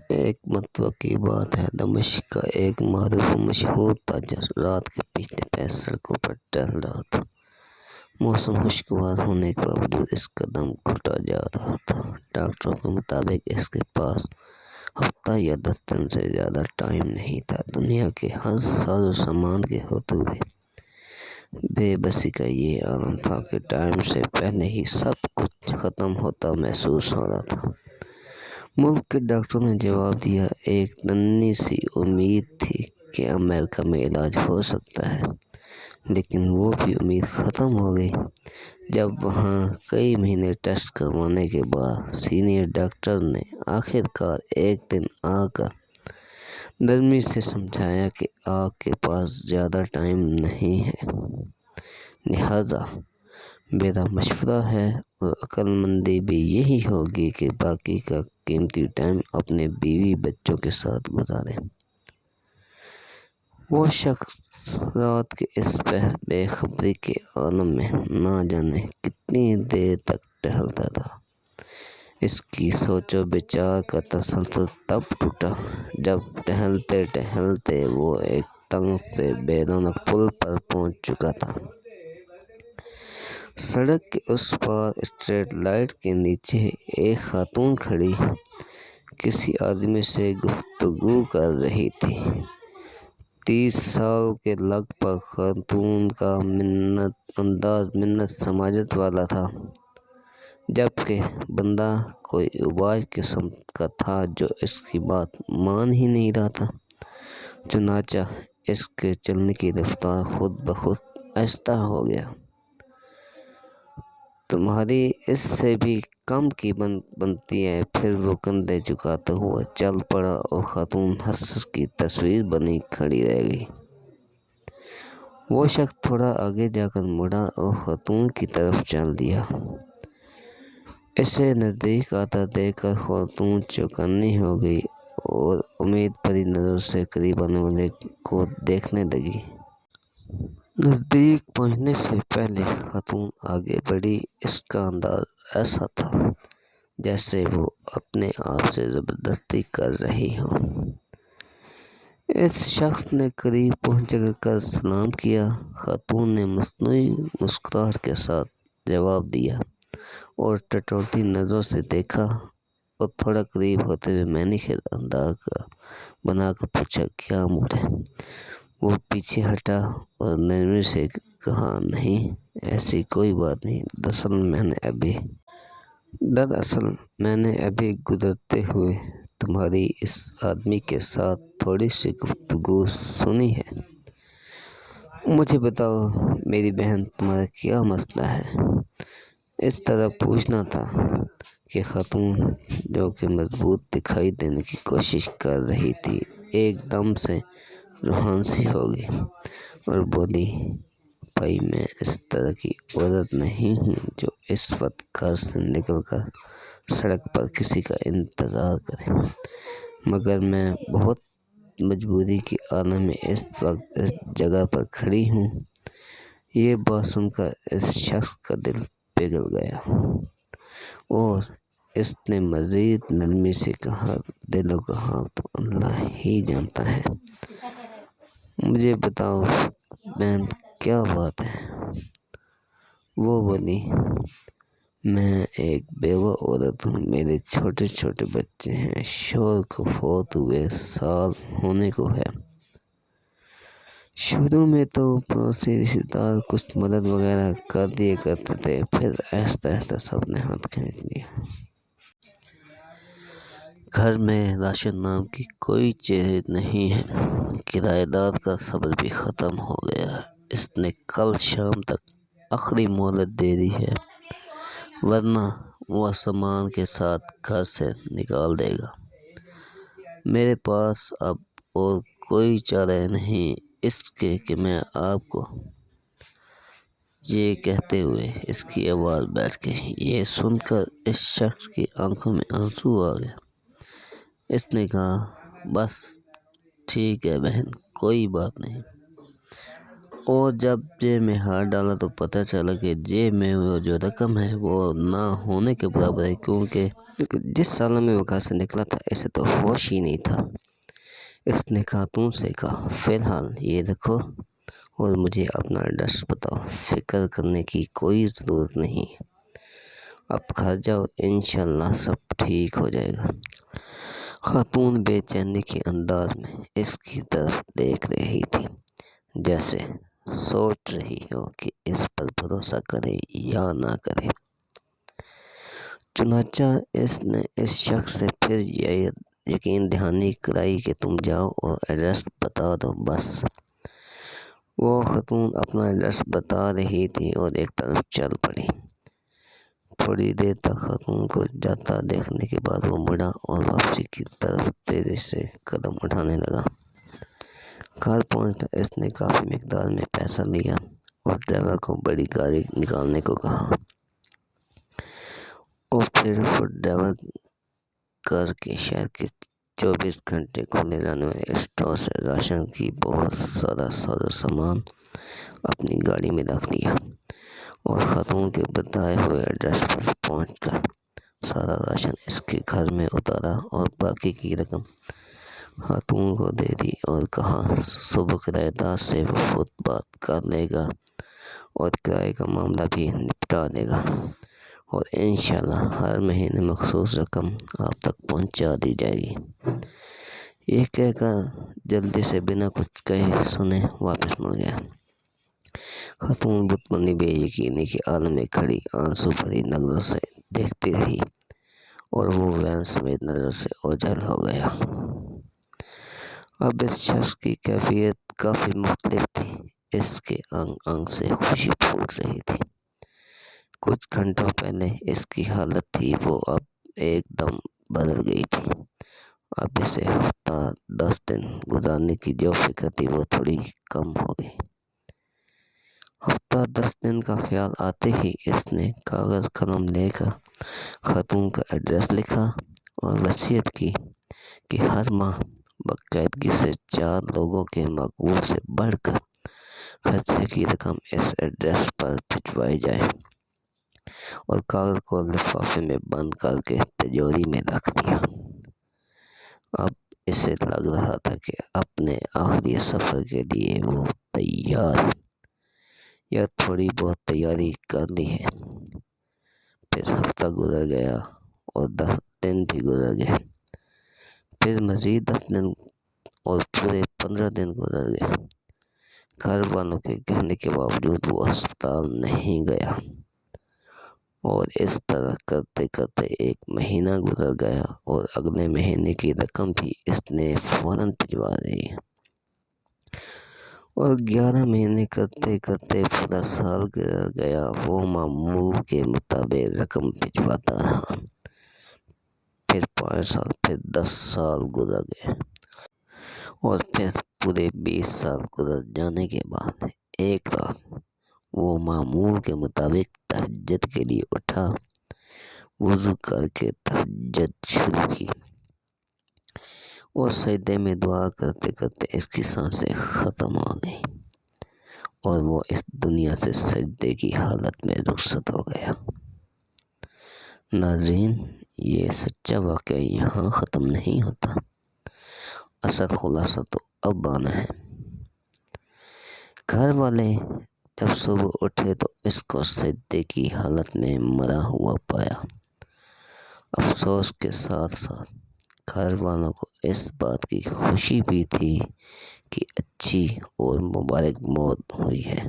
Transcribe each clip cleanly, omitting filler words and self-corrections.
ایک مرتبہ کی بات ہے، دمشق کا ایک معروف و مشہور تاجر رات کے پچھلے پہر سڑکوں پر ٹہل رہا تھا۔ موسم خوشگوار ہونے کے باوجود اس کا دم گھٹا جا رہا تھا۔ ڈاکٹروں کے مطابق اس کے پاس ہفتہ یا 10 دن سے زیادہ ٹائم نہیں تھا۔ دنیا کے ہر ساز و سامان کے ہوتے ہوئے بے بسی کا یہ عالم تھا کہ ٹائم سے پہلے ہی سب کچھ ختم ہوتا محسوس ہو رہا تھا۔ ملک کے ڈاکٹروں نے جواب دیا۔ ایک ننھی سی امید تھی کہ امریکہ میں علاج ہو سکتا ہے، لیکن وہ بھی امید ختم ہو گئی جب وہاں کئی مہینے ٹیسٹ کروانے کے بعد سینئر ڈاکٹر نے آخر کار ایک دن آ کر نرمی سے سمجھایا کہ آپ کے پاس زیادہ ٹائم نہیں ہے، لہذا میرا مشورہ ہے اور عقل مندی بھی یہی ہوگی کہ باقی کا قیمتی ٹائم اپنے بیوی بچوں کے ساتھ گزاریں۔ وہ شخص رات کے اس پہر بے خبری کے عالم میں نہ جانے کتنی دیر تک ٹہلتا رہا۔ اس کی سوچ و بچار کا تسلسل تب ٹوٹا جب ٹہلتے ٹہلتے وہ ایک تنگ سے بے رونق پل پر پہنچ چکا تھا۔ سڑک کے اس پار اسٹریٹ لائٹ کے نیچے ایک خاتون کھڑی کسی آدمی سے گفتگو کر رہی تھی۔ 30 سال کے لگ بھگ خاتون کا انداز منت سماجت والا تھا، جبکہ بندہ کوئی اباج قسم کا تھا جو اس کی بات مان ہی نہیں رہا تھا۔ چنانچہ اس کے چلنے کی رفتار خود بخود آہستہ ہو گیا۔ تمہاری اس سے بھی کم کی بنتی ہے۔ پھر وہ کندھے جھکاتا ہوا چل پڑا اور خاتون ہنس کی تصویر بنی کھڑی رہ گئی۔ وہ شخص تھوڑا آگے جا کر مڑا اور خاتون کی طرف چل دیا۔ اسے نزدیک آتا دیکھ کر خاتون چوکنی ہو گئی اور امید بھری نظروں سے قریب آنے والے کو دیکھنے لگی۔ نزدیک پہنچنے سے پہلے خاتون آگے بڑھی۔ اس کا انداز ایسا تھا جیسے وہ اپنے آپ سے زبردستی کر رہی ہو۔ اس شخص نے قریب پہنچ کر سلام کیا۔ خاتون نے مصنوعی مسکراہٹ کے ساتھ جواب دیا اور ٹٹولتی نظروں سے دیکھا اور تھوڑا قریب ہوتے ہوئے معنی خیز انداز بنا کر پوچھا، کیا موڈ ہے؟ وہ پیچھے ہٹا اور نرمی سے کہا، نہیں ایسی کوئی بات نہیں، دراصل میں نے ابھی گزرتے ہوئے تمہاری اس آدمی کے ساتھ تھوڑی سی گفتگو سنی ہے۔ مجھے بتاؤ میری بہن، تمہارا کیا مسئلہ ہے؟ اس طرح پوچھنا تھا کہ خاتون جو کہ مضبوط دکھائی دینے کی کوشش کر رہی تھی ایک دم سے روحان سی ہو گئی اور بولی، بھائی میں اس طرح کی عورت نہیں ہوں جو اس وقت گھر سے نکل کر سڑک پر کسی کا انتظار کرے، مگر میں بہت مجبوری کی عالم میں اس وقت اس جگہ پر کھڑی ہوں۔ یہ بات سن کر اس شخص کا دل پگھل گیا اور اس نے مزید نرمی سے کہا، دلوں کا حال تو اللہ ہی جانتا ہے، مجھے بتاؤ بہن کیا بات ہے؟ وہ بولی، میں ایک بیوہ عورت ہوں، میرے چھوٹے چھوٹے بچے ہیں، شوہر کو فوت ہوئے سال ہونے کو ہے۔ شروع میں تو پڑوسی رشتہ دار کچھ مدد وغیرہ کر دیا کرتے تھے، پھر آہستہ آہستہ سب نے ہاتھ کھینچ لیا۔ گھر میں راشن نام کی کوئی چیز نہیں ہے، کرایہ دار کا صبر بھی ختم ہو گیا ہے۔ اس نے کل شام تک آخری مہلت دے دی ہے، ورنہ وہ سامان کے ساتھ گھر سے نکال دے گا۔ میرے پاس اب اور کوئی چارہ نہیں اس کے کہ میں آپ کو۔ یہ کہتے ہوئے اس کی آواز بیٹھ گئی۔ یہ سن کر اس شخص کی آنکھوں میں آنسو آ گئے۔ اس نے کہا، بس ٹھیک ہے بہن، کوئی بات نہیں، اور جب جیب میں ہاتھ ڈالا تو پتہ چلا کہ جیب میں وہ جو رقم ہے وہ نہ ہونے کے برابر ہے، کیونکہ جس سال میں وہ گھر سے نکلا تھا اسے تو ہوش ہی نہیں تھا۔ اس نے خاتون سے کہا، فی الحال یہ رکھو اور مجھے اپنا ایڈریس بتاؤ، فکر کرنے کی کوئی ضرورت نہیں، اب گھر جاؤ، انشاءاللہ سب ٹھیک ہو جائے گا۔ خاتون بے چینی کے انداز میں اس کی طرف دیکھ رہی تھی، جیسے سوچ رہی ہو کہ اس پر بھروسہ کرے یا نہ کرے۔ چنانچہ اس نے اس شخص سے پھر یقین دہانی کرائی کہ تم جاؤ اور ایڈریس بتا دو بس۔ وہ خاتون اپنا ایڈریس بتا رہی تھی اور ایک طرف چل پڑی۔ تھوڑی دیر تک خاتون کو جاتا دیکھنے کے بعد وہ مڑا اور واپسی کی طرف تیزی سے قدم اٹھانے لگا۔ گھر پہنچ کر اس نے کافی مقدار میں پیسہ لیا اور ڈرائیور کو بڑی گاڑی نکالنے کو کہا، اور پھر وہ ڈرائیور کر کے شہر کے 24 گھنٹے کھلے رہنے والے اسٹور سے راشن کی بہت سارا ساز و سامان اپنی گاڑی میں رکھ دیا اور خاتون کے بتائے ہوئے ایڈریس پر پہنچ کر سارا راشن اس کے گھر میں اتارا اور باقی کی رقم خاتون کو دے دی اور کہا، صبح کرایہ دار سے وہ خود بات کر لے گا اور کرائے کا معاملہ بھی نپٹا دے گا اور انشاءاللہ ہر مہینے مخصوص رقم آپ تک پہنچا دی جائے گی۔ یہ کہہ کر جلدی سے بنا کچھ کہے سنے واپس مڑ گیا۔ خاتون بت بنی بے یقینی کے عالم میں کھڑی آنسو بھری نظروں سے دیکھتی رہی اور وہ وین سمیت نظر سے اوجھل ہو گیا۔ اب اس شخص کی کیفیت کافی مختلف تھی، اس کے انگ انگ سے خوشی پھوٹ رہی تھی۔ کچھ گھنٹوں پہلے اس کی حالت تھی وہ اب ایک دم بدل گئی تھی۔ اب اسے ہفتہ 10 دن گزارنے کی جو فکر تھی وہ تھوڑی کم ہو گئی۔ ہفتہ 10 دن کا خیال آتے ہی اس نے کاغذ قلم لے کر خاتون کا ایڈریس لکھا اور وصیت کی کہ ہر ماہ باقاعدگی سے 4 لوگوں کے معقول سے بڑھ کر خرچے کی رقم اس ایڈریس پر بھجوائی جائے، اور کاغذ کو لفافے میں بند کر کے تجوری میں رکھ دیا۔ اب اسے لگ رہا تھا کہ اپنے آخری سفر کے لیے وہ تیار ہے یا تھوڑی بہت تیاری کر لی ہے۔ پھر ہفتہ گزر گیا اور 10 دن بھی گزر گئے، پھر مزید 10 دن اور پورے 15 دن گزر گئے۔ گھر والوں کے کہنے کے باوجود وہ ہسپتال نہیں گیا اور اس طرح کرتے کرتے 1 مہینہ گزر گیا اور اگلے مہینے کی رقم بھی اس نے فوراً بھجوا دی اور 11 مہینے کرتے کرتے پورا سال گزر گیا۔ وہ معمول کے مطابق رقم بھجواتا رہا، پھر 5 سال، پھر 10 سال گزر گئے اور پھر پورے 20 سال گزر جانے کے بعد ایک رات وہ معمول کے مطابق تہجد کے لیے اٹھا، وضو کر کے تہجد شروع کی اور سجدے میں دعا کرتے کرتے اس کی سانسیں ختم ہو گئیں اور وہ اس دنیا سے سجدے کی حالت میں رخصت ہو گیا۔ ناظرین، یہ سچا واقعہ یہاں ختم نہیں ہوتا، اصل خلاصہ تو اب آنا ہے۔ گھر والے جب صبح اٹھے تو اس کو سجدے کی حالت میں مرا ہوا پایا۔ افسوس کے ساتھ ساتھ گھر والوں کو اس بات کی خوشی بھی تھی کہ اچھی اور مبارک موت ہوئی ہے۔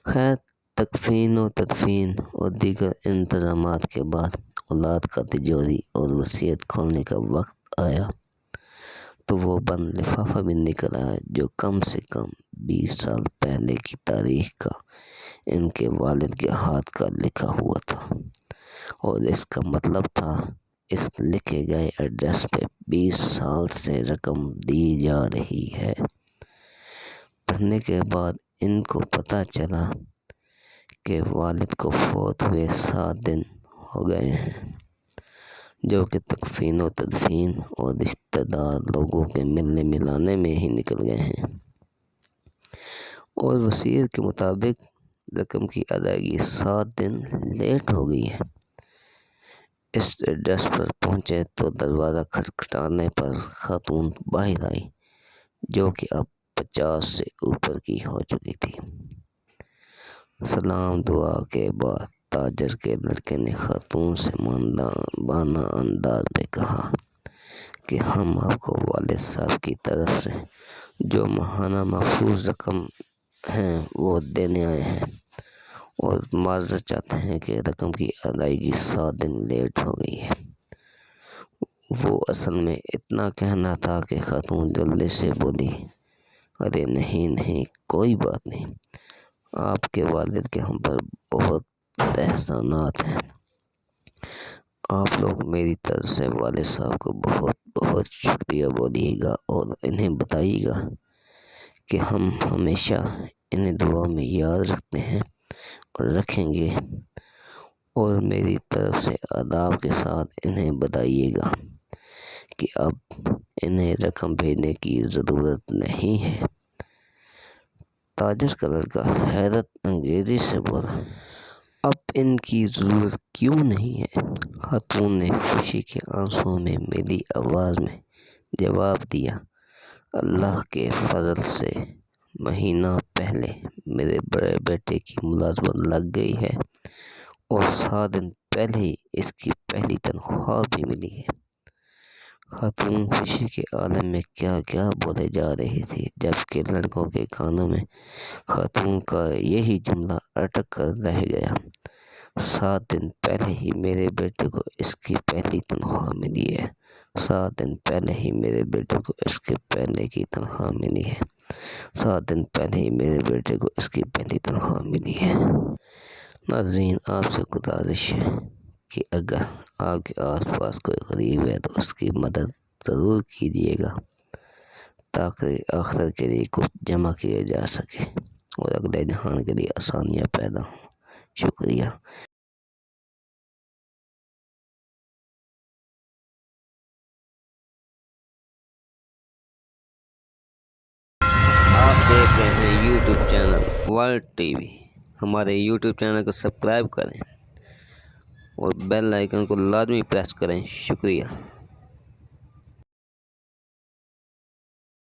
خیر، تکفین و تدفین اور دیگر انتظامات کے بعد اولاد کا تجوری اور وصیت کھولنے کا وقت آیا تو وہ بند لفافہ بھی نکل آیا جو کم سے کم 20 سال پہلے کی تاریخ کا ان کے والد کے ہاتھ کا لکھا ہوا تھا، اور اس کا مطلب تھا اس لکھے گئے ایڈریس پہ 20 سال سے رقم دی جا رہی ہے۔ پڑھنے کے بعد ان کو پتہ چلا کہ والد کو فوت ہوئے 7 دن ہو گئے ہیں، جو کہ تکفین و تدفین اور رشتہ دار لوگوں کے ملنے ملانے میں ہی نکل گئے ہیں۔ اور وصیت کے مطابق رقم کی ادائیگی 7 دن لیٹ ہو گئی ہے۔ اس ایڈریس پر پہنچے تو دروازہ کھٹکھٹانے پر خاتون باہر آئی، جو کہ اب 50 سے اوپر کی ہو چکی تھی۔ سلام دعا کے بعد تاجر کے لڑکے نے خاتون سے مہربانہ انداز میں کہا کہ ہم آپ کو والد صاحب کی طرف سے جو ماہانہ محفوظ رقم ہیں وہ دینے آئے ہیں، اور معذرت چاہتے ہیں کہ رقم کی ادائیگی 7 دن لیٹ ہو گئی ہے۔ وہ اصل میں اتنا کہنا تھا کہ خاتون جلدی سے بولی، ارے نہیں کوئی بات نہیں، آپ کے والد کے ہم پر بہت احسانات ہیں، آپ لوگ میری طرف سے والد صاحب کو بہت بہت شکریہ بولیے گا اور انہیں بتائیے گا کہ ہم ہمیشہ انہیں دعا میں یاد رکھتے ہیں اور رکھیں گے، اور میری طرف سے آداب کے ساتھ انہیں بتائیے گا کہ اب انہیں رقم بھیجنے کی ضرورت نہیں ہے۔ تاجر کا لڑکا حیرت انگیزی سے بولا، اب ان کی ضرورت کیوں نہیں ہے؟ خاتون نے خوشی کے آنسوؤں میں میری آواز میں جواب دیا، اللہ کے فضل سے مہینہ پہلے میرے بڑے بیٹے کی ملازمت لگ گئی ہے اور 7 دن پہلے ہی اس کی پہلی تنخواہ بھی ملی ہے۔ خاتون خوشی کے عالم میں کیا کیا بولے جا رہی تھی، جبکہ لڑکوں کے کانوں میں خاتون کا یہی جملہ اٹک کر رہ گیا، 7 دن پہلے ہی میرے بیٹے کو اس کی پہلی تنخواہ ملی ہے، 7 دن پہلے ہی میرے بیٹے کو اس کے پہلے کی تنخواہ ملی ہے، 7 دن پہلے ہی میرے بیٹے کو اس کی پہلی تنخواہ ملی ہے۔ ناظرین، آپ سے گزارش ہے کہ اگر آپ کے آس پاس کوئی غریب ہے تو اس کی مدد ضرور کیجیے گا، تاکہ آخرت کے لیے کچھ جمع کیا جا سکے اور اگلے جہان کے لیے آسانیاں پیدا ہوں۔ شکریہ۔ آپ دیکھ رہے ہیں YouTube channel world T V. ہمارے یوٹیوب چینل کو سبسکرائب کریں اور بیل آئیکن کو لازمی پریس کریں۔ شکریہ۔